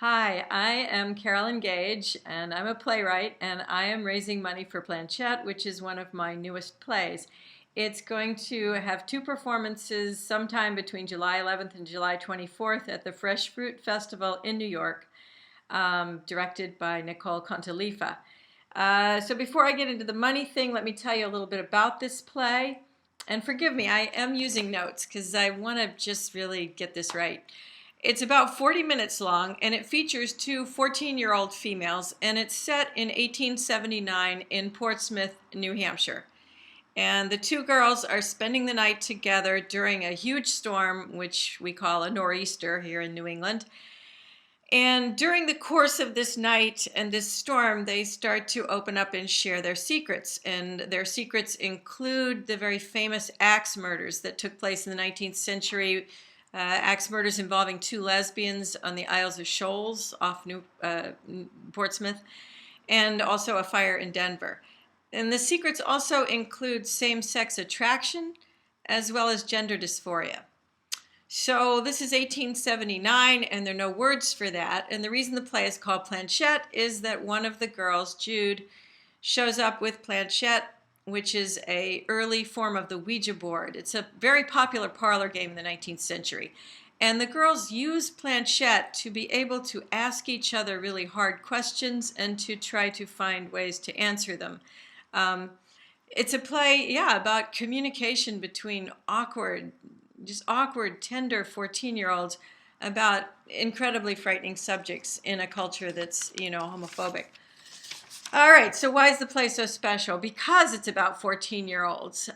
Hi, I am Carolyn Gage, and I'm a playwright, and I am raising money for Planchette, which is one of my newest plays. It's going to have two performances sometime between July 11th and July 24th at the Fresh Fruit Festival in New York, directed by Nicole Contalifa. So before I get into the money thing, let me tell you a little bit about this play. And forgive me, I am using notes because I want to just really get this right. It's about 40 minutes long, and it features two 14-year-old females, and it's set in 1879 in Portsmouth, New Hampshire. And the two girls are spending the night together during a huge storm, which we call a nor'easter here in New England. And during the course of this night and this storm, they start to open up and share their secrets. And their secrets include the very famous axe murders that took place in the 19th century. Axe murders involving two lesbians on the Isles of Shoals off Portsmouth, and also a fire in Denver. And the secrets also include same-sex attraction as well as gender dysphoria. So this is 1879, and there are no words for that. And the reason the play is called Planchette is that one of the girls, Jude, shows up with Planchette, which is an early form of the Ouija board. It's a very popular parlor game in the 19th century. And the girls use Planchette to be able to ask each other really hard questions and to try to find ways to answer them. It's a play, about communication between awkward, tender 14-year-olds about incredibly frightening subjects in a culture that's, homophobic. All right, so why is the play so special? Because it's about 14-year-olds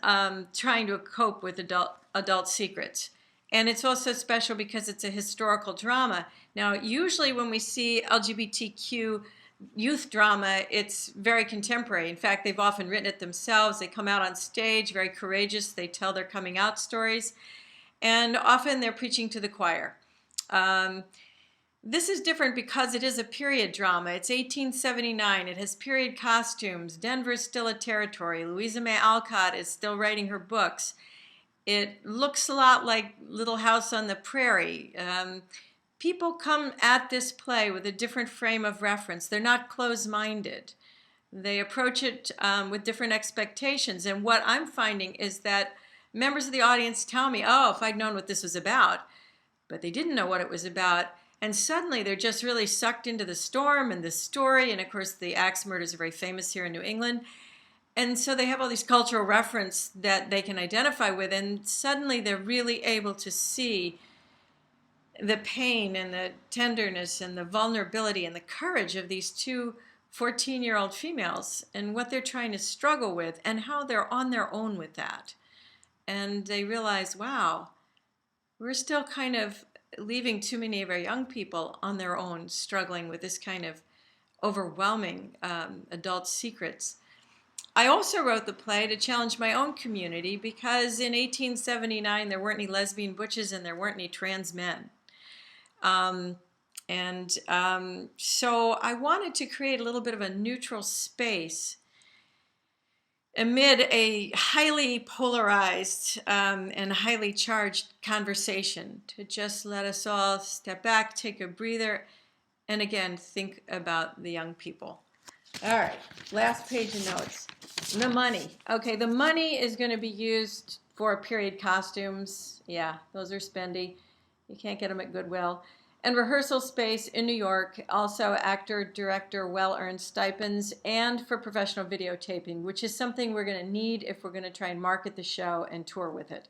trying to cope with adult secrets. And it's also special because it's a historical drama. Now, usually when we see LGBTQ youth drama, it's very contemporary. In fact, they've often written it themselves. They come out on stage, very courageous. They tell their coming out stories. And often they're preaching to the choir. This is different because it is a period drama. It's 1879. It has period costumes. Denver is still a territory. Louisa May Alcott is still writing her books. It looks a lot like Little House on the Prairie. People come at this play with a different frame of reference. They're not closed-minded. They approach it with different expectations. And what I'm finding is that members of the audience tell me, oh, if I'd known what this was about, but they didn't know what it was about. And suddenly they're just really sucked into the storm and the story. And of course, the axe murders are very famous here in New England. And so they have all these cultural references that they can identify with. And suddenly they're really able to see the pain and the tenderness and the vulnerability and the courage of these two 14-year-old females and what they're trying to struggle with and how they're on their own with that. And they realize, wow, we're still kind of leaving too many of our young people on their own, struggling with this kind of overwhelming adult secrets. I also wrote the play to challenge my own community because in 1879 there weren't any lesbian butches and there weren't any trans men. So I wanted to create a little bit of a neutral space amid a highly polarized and highly charged conversation, to just let us all step back, take a breather, and again, think about the young people. All right, last page of notes. The money. Okay, the money is going to be used for period costumes. Yeah, those are spendy. You can't get them at Goodwill. And rehearsal space in New York, also actor, director, well-earned stipends, and for professional videotaping, which is something we're going to need if we're going to try and market the show and tour with it.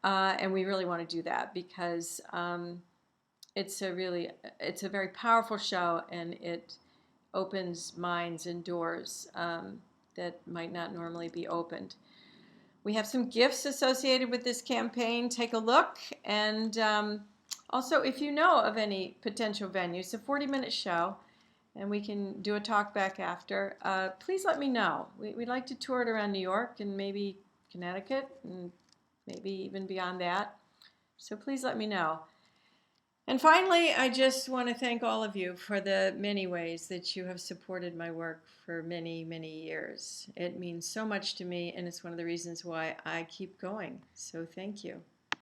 And we really want to do that because it's a very powerful show, and it opens minds and doors that might not normally be opened. We have some gifts associated with this campaign. Take a look, and also, if you know of any potential venues, it's a 40-minute show, and we can do a talk back after. Please let me know. We'd like to tour it around New York and maybe Connecticut and maybe even beyond that. So please let me know. And finally, I just want to thank all of you for the many ways that you have supported my work for many, many years. It means so much to me, and it's one of the reasons why I keep going. So thank you.